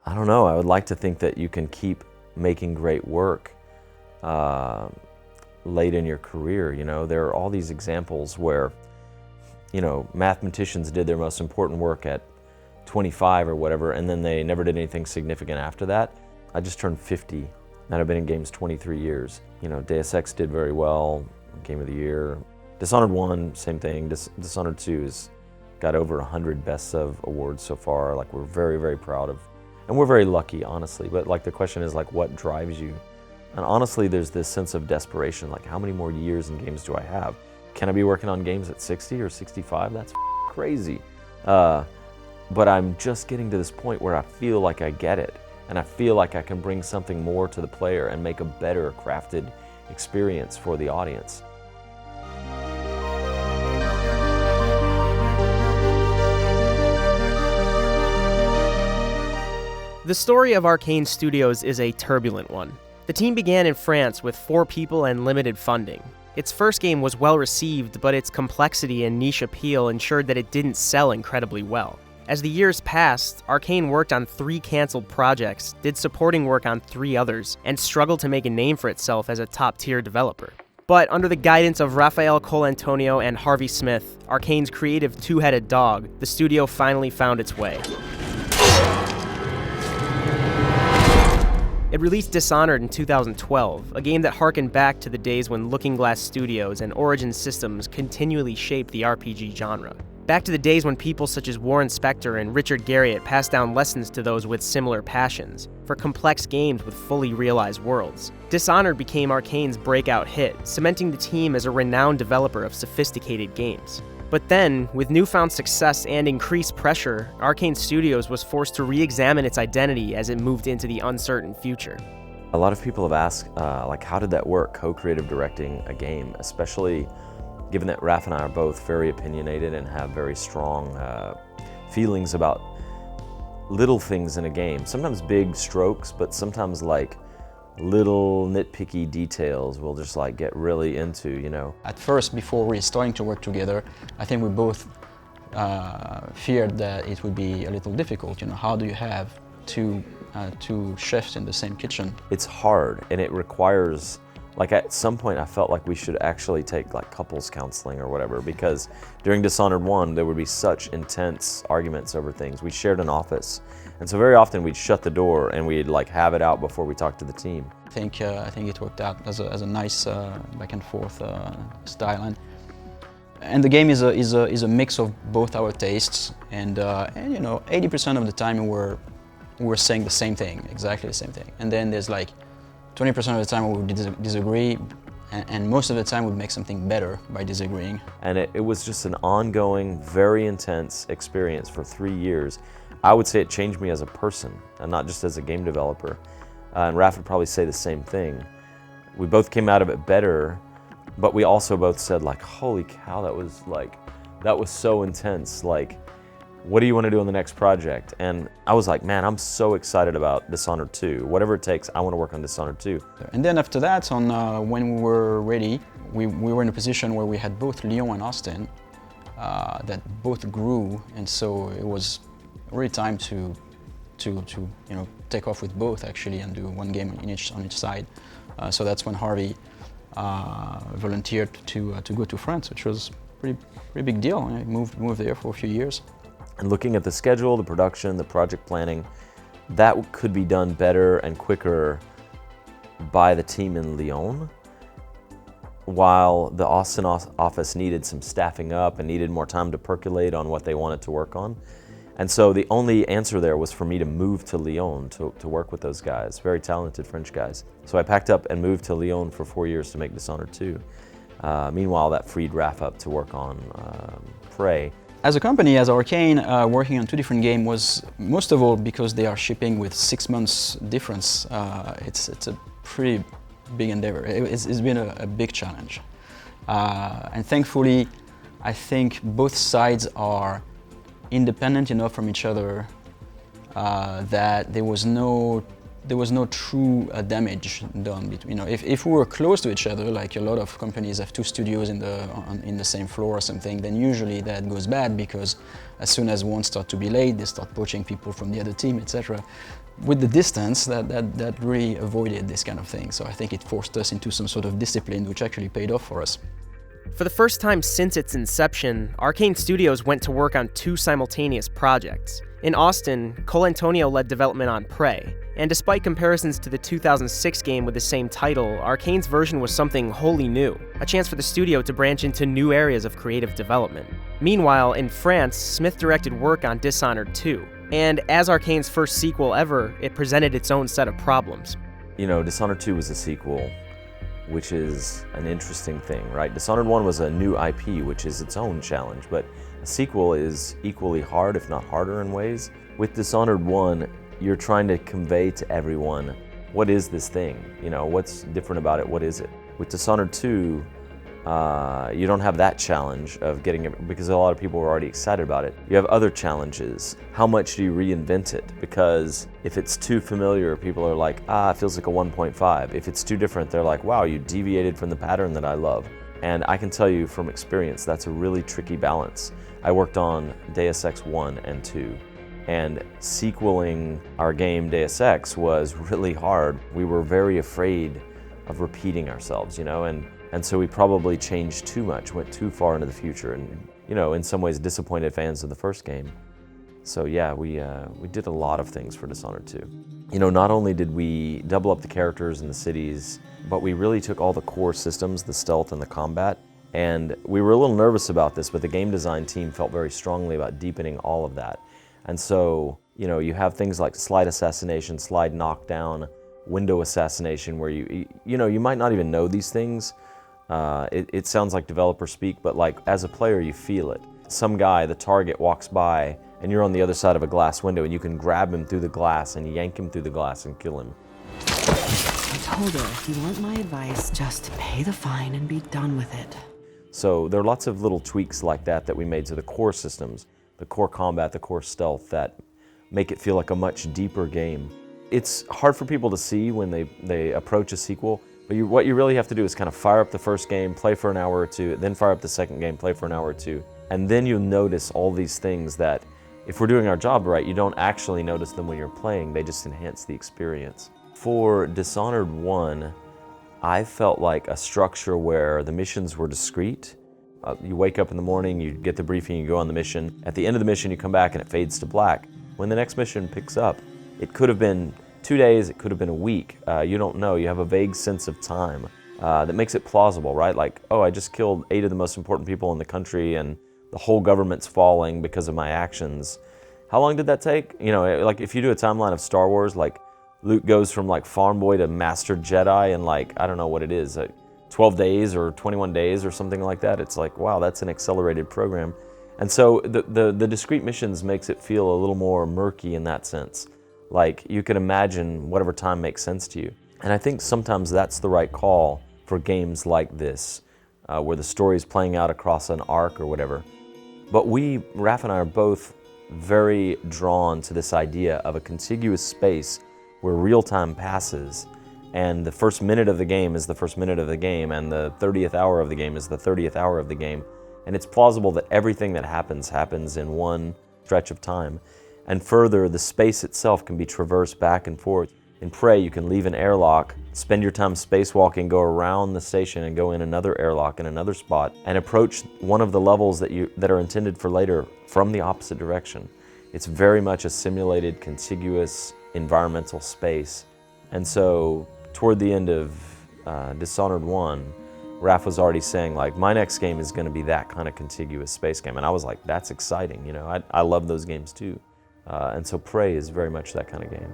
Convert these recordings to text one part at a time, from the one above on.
I don't know, I would like to think that you can keep making great work late in your career. You know, there are all these examples where, you know, mathematicians did their most important work at 25 or whatever, and then they never did anything significant after that. I just turned 50, and I've been in games 23 years. You know, Deus Ex did very well, Game of the Year. Dishonored 1, same thing. Dishonored 2 has got over 100 Best of awards so far. Like, we're very, very proud of, and we're very lucky, honestly. But like, the question is like, what drives you? And honestly, there's this sense of desperation, like, how many more years in games do I have? Can I be working on games at 60 or 65? That's crazy. But I'm just getting to this point where I feel like I get it, and I feel like I can bring something more to the player and make a better crafted experience for the audience. The story of Arkane Studios is a turbulent one. The team began in France with 4 people and limited funding. Its first game was well received, but its complexity and niche appeal ensured that it didn't sell incredibly well. As the years passed, Arkane worked on 3 canceled projects, did supporting work on 3 others, and struggled to make a name for itself as a top-tier developer. But under the guidance of Rafael Colantonio and Harvey Smith, Arkane's creative two-headed dog, the studio finally found its way. It released Dishonored in 2012, a game that harkened back to the days when Looking Glass Studios and Origin Systems continually shaped the RPG genre. Back to the days when people such as Warren Spector and Richard Garriott passed down lessons to those with similar passions, for complex games with fully realized worlds. Dishonored became Arkane's breakout hit, cementing the team as a renowned developer of sophisticated games. But then, with newfound success and increased pressure, Arkane Studios was forced to re-examine its identity as it moved into the uncertain future. A lot of people have asked, like, how did that work, co-creative directing a game, especially given that Raph and I are both very opinionated and have very strong feelings about little things in a game. Sometimes big strokes, but sometimes like little nitpicky details we'll just like get really into, you know. At first, before we starting to work together, I think we both feared that it would be a little difficult. You know, how do you have two chefs in the same kitchen? It's hard, and it requires, like, at some point I felt like we should actually take like couples counseling or whatever, because during Dishonored 1 there would be such intense arguments over things. We shared an office, and so very often we'd shut the door and we'd like have it out before we talked to the team. I think it worked out as a nice back and forth style, and the game is a mix of both our tastes, and you know, 80% of the time we're saying the same thing, exactly the same thing, and then there's like 20% of the time we would disagree, and most of the time we'd make something better by disagreeing. And it was just an ongoing, very intense experience for 3 years. I would say it changed me as a person, and not just as a game developer. And Raph would probably say the same thing. We both came out of it better, but we also both said like, holy cow, that was so intense. Like, what do you want to do on the next project? And I was like, man, I'm so excited about Dishonored 2. Whatever it takes, I want to work on Dishonored 2. And then after that, when we were ready, we were in a position where we had both Lyon and Austin that both grew, and so it was really time to you know, take off with both actually and do one game on each side. So that's when Harvey volunteered to go to France, which was pretty big deal. He moved there for a few years. And looking at the schedule, the production, the project planning, that could be done better and quicker by the team in Lyon, while the Austin office needed some staffing up and needed more time to percolate on what they wanted to work on. And so the only answer there was for me to move to Lyon to work with those guys, very talented French guys. So I packed up and moved to Lyon for 4 years to make Dishonored 2. Meanwhile, that freed Raph up to work on Prey. As a company, as Arkane, working on 2 different games was, most of all, because they are shipping with 6 months difference. It's a pretty big endeavor. It's been a big challenge. And thankfully, I think both sides are independent enough from each other that there was no true damage done between. You know, if we were close to each other, like a lot of companies have 2 studios in the same floor or something, then usually that goes bad, because as soon as one starts to be late, they start poaching people from the other team, etc. with the distance, that really avoided this kind of thing. So I think it forced us into some sort of discipline, which actually paid off for us. For the first time since its inception, Arkane Studios went to work on 2 simultaneous projects. In Austin, Cole Antonio led development on Prey, and despite comparisons to the 2006 game with the same title, Arkane's version was something wholly new, a chance for the studio to branch into new areas of creative development. Meanwhile, in France, Smith directed work on Dishonored 2, and as Arkane's first sequel ever, it presented its own set of problems. You know, Dishonored 2 was a sequel, which is an interesting thing, right? Dishonored 1 was a new IP, which is its own challenge, but a sequel is equally hard, if not harder in ways. With Dishonored 1, you're trying to convey to everyone, what is this thing? You know, what's different about it? What is it? With Dishonored 2, you don't have that challenge of getting it, because a lot of people were already excited about it. You have other challenges. How much do you reinvent it? Because if it's too familiar, people are like, it feels like a 1.5. If it's too different, they're like, wow, you deviated from the pattern that I love. And I can tell you from experience, that's a really tricky balance. I worked on Deus Ex 1 and 2, and sequeling our game Deus Ex was really hard. We were very afraid of repeating ourselves, you know, and so we probably changed too much, went too far into the future, and, you know, in some ways disappointed fans of the first game. So yeah, we did a lot of things for Dishonored 2. You know, not only did we double up the characters and the cities, but we really took all the core systems, the stealth and the combat, and we were a little nervous about this, but the game design team felt very strongly about deepening all of that. And so, you know, you have things like slide assassination, slide knockdown, window assassination, where you might not even know these things. It sounds like developer speak, but like as a player, you feel it. Some guy, the target, walks by, and you're on the other side of a glass window, and you can grab him through the glass and yank him through the glass and kill him. I told her, if you want my advice, just pay the fine and be done with it. So there are lots of little tweaks like that we made to the core systems, the core combat, the core stealth, that make it feel like a much deeper game. It's hard for people to see when they approach a sequel, but what you really have to do is kind of fire up the first game, play for an hour or two, then fire up the second game, play for an hour or two, and then you'll notice all these things that, if we're doing our job right, you don't actually notice them when you're playing, they just enhance the experience. For Dishonored 1, I felt like a structure where the missions were discrete. You wake up in the morning, you get the briefing, you go on the mission. At the end of the mission, you come back and it fades to black. When the next mission picks up, it could have been 2 days, it could have been a week. You don't know, you have a vague sense of time that makes it plausible, right? Like, oh, I just killed 8 of the most important people in the country and the whole government's falling because of my actions. How long did that take? You know, like if you do a timeline of Star Wars, like Luke goes from like farm boy to master Jedi in like, I don't know what it is, 12 days or 21 days or something like that. It's like, wow, that's an accelerated program. And so the discrete missions makes it feel a little more murky in that sense. Like you could imagine whatever time makes sense to you. And I think sometimes that's the right call for games like this, where the story is playing out across an arc or whatever. But Raph and I are both very drawn to this idea of a contiguous space where real time passes, and the first minute of the game is the first minute of the game, and the 30th hour of the game is the 30th hour of the game. And it's plausible that everything that happens in one stretch of time. And further, the space itself can be traversed back and forth. In Prey, you can leave an airlock, spend your time spacewalking, go around the station and go in another airlock in another spot, and approach one of the levels that are intended for later from the opposite direction. It's very much a simulated, contiguous, environmental space. And so, toward the end of Dishonored 1, Raph was already saying, like, my next game is going to be that kind of contiguous space game. And I was like, that's exciting, you know, I love those games too. And so Prey is very much that kind of game.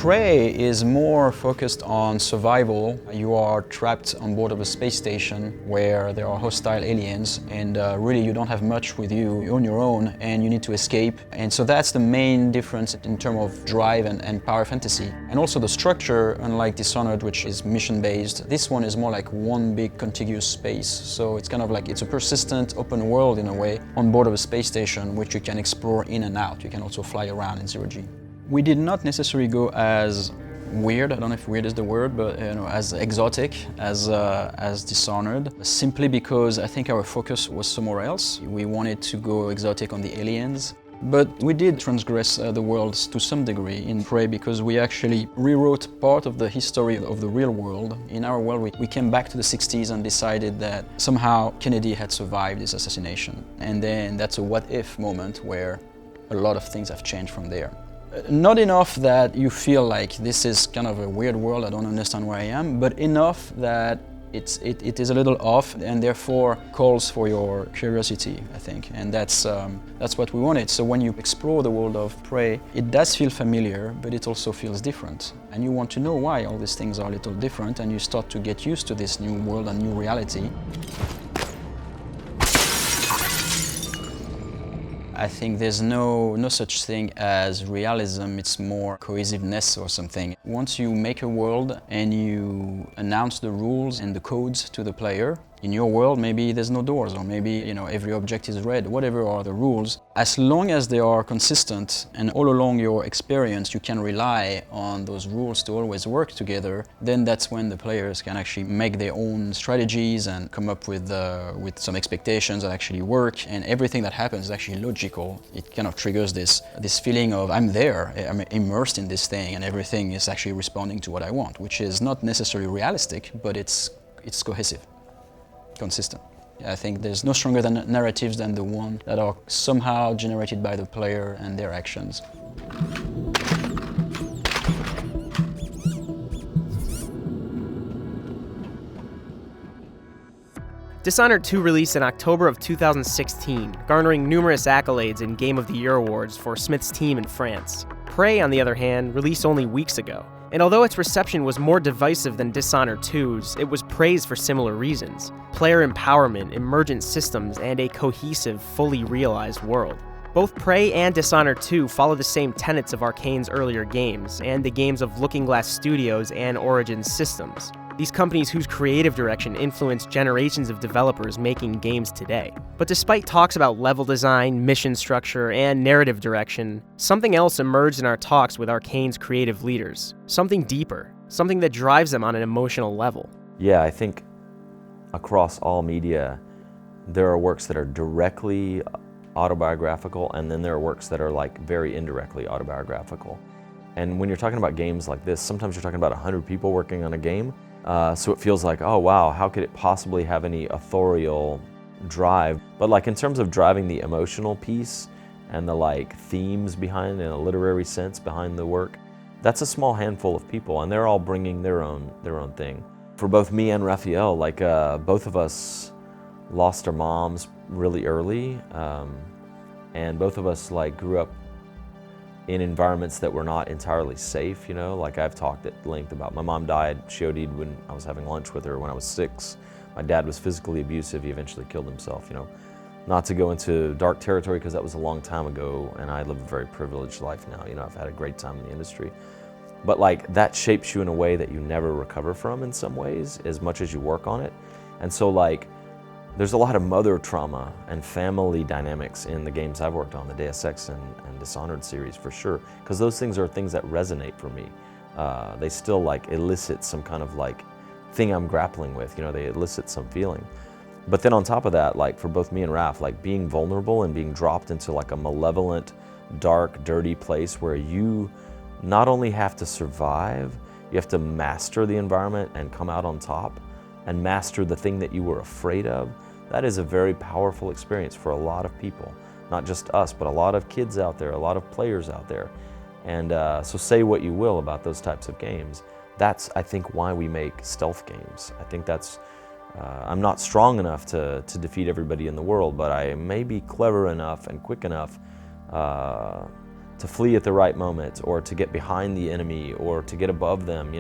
Prey is more focused on survival. You are trapped on board of a space station where there are hostile aliens, and really you don't have much with you. You're on your own and you need to escape. And so that's the main difference in terms of drive and power fantasy. And also the structure, unlike Dishonored, which is mission-based, this one is more like one big contiguous space. So it's kind of like, it's a persistent open world in a way on board of a space station, which you can explore in and out. You can also fly around in zero-G. We did not necessarily go as weird. I don't know if weird is the word, but as exotic as Dishonored, simply because I think our focus was somewhere else. We wanted to go exotic on the aliens. But we did transgress the worlds to some degree in Prey because we actually rewrote part of the history of the real world. In our world, we came back to the 60s and decided that somehow Kennedy had survived this assassination. And then that's a what-if moment where a lot of things have changed from there. Not enough that you feel like this is kind of a weird world, I don't understand where I am, but enough that it is a little off and therefore calls for your curiosity, I think, and that's what we wanted. So when you explore the world of Prey, it does feel familiar, but it also feels different. And you want to know why all these things are a little different, and you start to get used to this new world and new reality. I think there's no such thing as realism, it's more cohesiveness or something. Once you make a world and you announce the rules and the codes to the player, in your world maybe there's no doors, or maybe every object is red, whatever are the rules. As long as they are consistent and all along your experience you can rely on those rules to always work together, then that's when the players can actually make their own strategies and come up with some expectations that actually work, and everything that happens is actually logical. It kind of triggers this feeling of I'm there, I'm immersed in this thing, and everything is actually responding to what I want, which is not necessarily realistic, but it's cohesive, consistent. I think there's no stronger narratives than the one that are somehow generated by the player and their actions. Dishonored 2 released in October of 2016, garnering numerous accolades in Game of the Year awards for Smith's team in France. Prey, on the other hand, released only weeks ago. And although its reception was more divisive than Dishonored 2's, it was praised for similar reasons: player empowerment, emergent systems, and a cohesive, fully realized world. Both Prey and Dishonored 2 follow the same tenets of Arkane's earlier games, and the games of Looking Glass Studios and Origin Systems. These companies whose creative direction influenced generations of developers making games today. But despite talks about level design, mission structure, and narrative direction, something else emerged in our talks with Arkane's creative leaders. Something deeper, something that drives them on an emotional level. Yeah, I think across all media, there are works that are directly autobiographical, and then there are works that are like very indirectly autobiographical. And when you're talking about games like this, sometimes you're talking about 100 people working on a game. So it feels like, oh wow, how could it possibly have any authorial drive? But like in terms of driving the emotional piece and the like themes behind, in a literary sense, behind the work, that's a small handful of people, and they're all bringing their own thing. For both me and Raphael, like both of us lost our moms really early, and both of us like grew up in environments that were not entirely safe, like I've talked at length about. My mom died, she OD'd when I was having lunch with her when I was 6. My dad was physically abusive, he eventually killed himself, Not to go into dark territory because that was a long time ago, and I live a very privileged life now, I've had a great time in the industry. But like that shapes you in a way that you never recover from in some ways, as much as you work on it. And so like, there's a lot of mother trauma and family dynamics in the games I've worked on, the Deus Ex and Dishonored series for sure, because those things are things that resonate for me. They still like elicit some kind of like thing I'm grappling with, they elicit some feeling. But then on top of that, like for both me and Raph, like being vulnerable and being dropped into like a malevolent, dark, dirty place where you not only have to survive, you have to master the environment and come out on top and master the thing that you were afraid of. That is a very powerful experience for a lot of people. Not just us, but a lot of kids out there, a lot of players out there. And so say what you will about those types of games. That's, I think, why we make stealth games. I think that's, I'm not strong enough to defeat everybody in the world, but I may be clever enough and quick enough to flee at the right moment, or to get behind the enemy, or to get above them,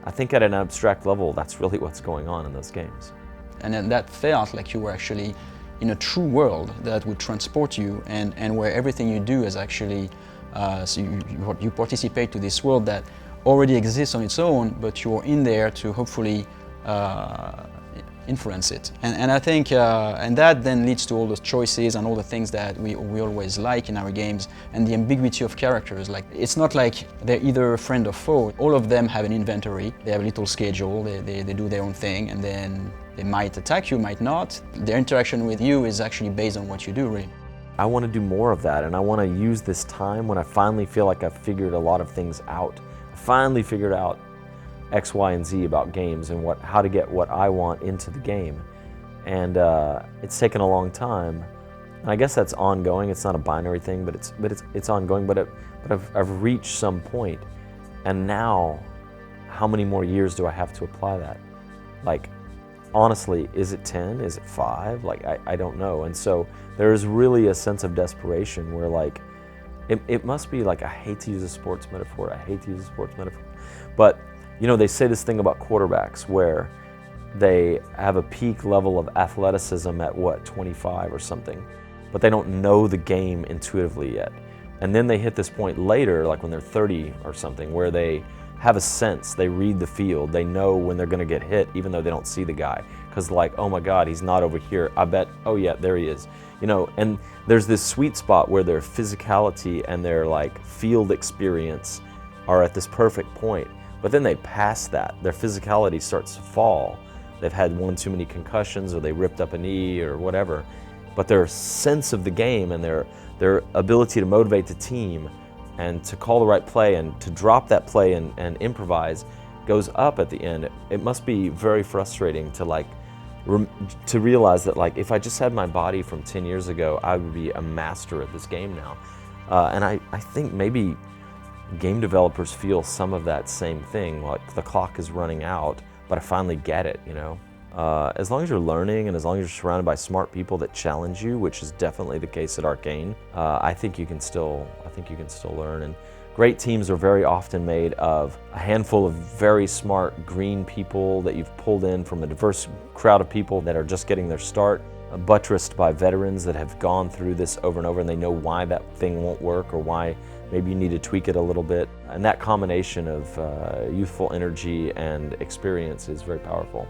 I think at an abstract level, that's really what's going on in those games. And then that felt like you were actually in a true world that would transport you, and where everything you do is actually, so you participate to this world that already exists on its own, but you're in there to hopefully influence it. And I think, and that then leads to all the choices and all the things that we always like in our games, and the ambiguity of characters. Like, it's not like they're either friend or foe. All of them have an inventory, they have a little schedule, they do their own thing, and then they might attack you, might not. Their interaction with you is actually based on what you do, really. I want to do more of that, and I want to use this time when I finally feel like I've figured a lot of things out. I finally figured out X, Y, and Z about games and how to get what I want into the game. And it's taken a long time. And I guess that's ongoing. It's not a binary thing, but it's ongoing. But I've reached some point, and now, how many more years do I have to apply that? Like, honestly, is it 10? Is it 5? Like, I don't know. And so there's really a sense of desperation where, like, it must be like, I hate to use a sports metaphor. I hate to use a sports metaphor, but you know, they say this thing about quarterbacks where they have a peak level of athleticism at what, 25 or something, but they don't know the game intuitively yet. And then they hit this point later, like when they're 30 or something, where they have a sense, they read the field, they know when they're gonna get hit, even though they don't see the guy. Because like, oh my God, he's not over here. I bet, oh yeah, there he is. You know, and there's this sweet spot where their physicality and their like field experience are at this perfect point. But then they pass that, their physicality starts to fall. They've had one too many concussions, or they ripped up a knee or whatever. But their sense of the game and their ability to motivate the team and to call the right play and to drop that play and improvise goes up at the end. It must be very frustrating to like, to realize that like, if I just had my body from 10 years ago, I would be a master at this game now. And I think maybe game developers feel some of that same thing, like the clock is running out, but I finally get it, you know? As long as you're learning and as long as you're surrounded by smart people that challenge you, which is definitely the case at Arkane, I think you can still learn. And great teams are very often made of a handful of very smart green people that you've pulled in from a diverse crowd of people that are just getting their start, buttressed by veterans that have gone through this over and over, and they know why that thing won't work or why maybe you need to tweak it a little bit. And that combination of youthful energy and experience is very powerful.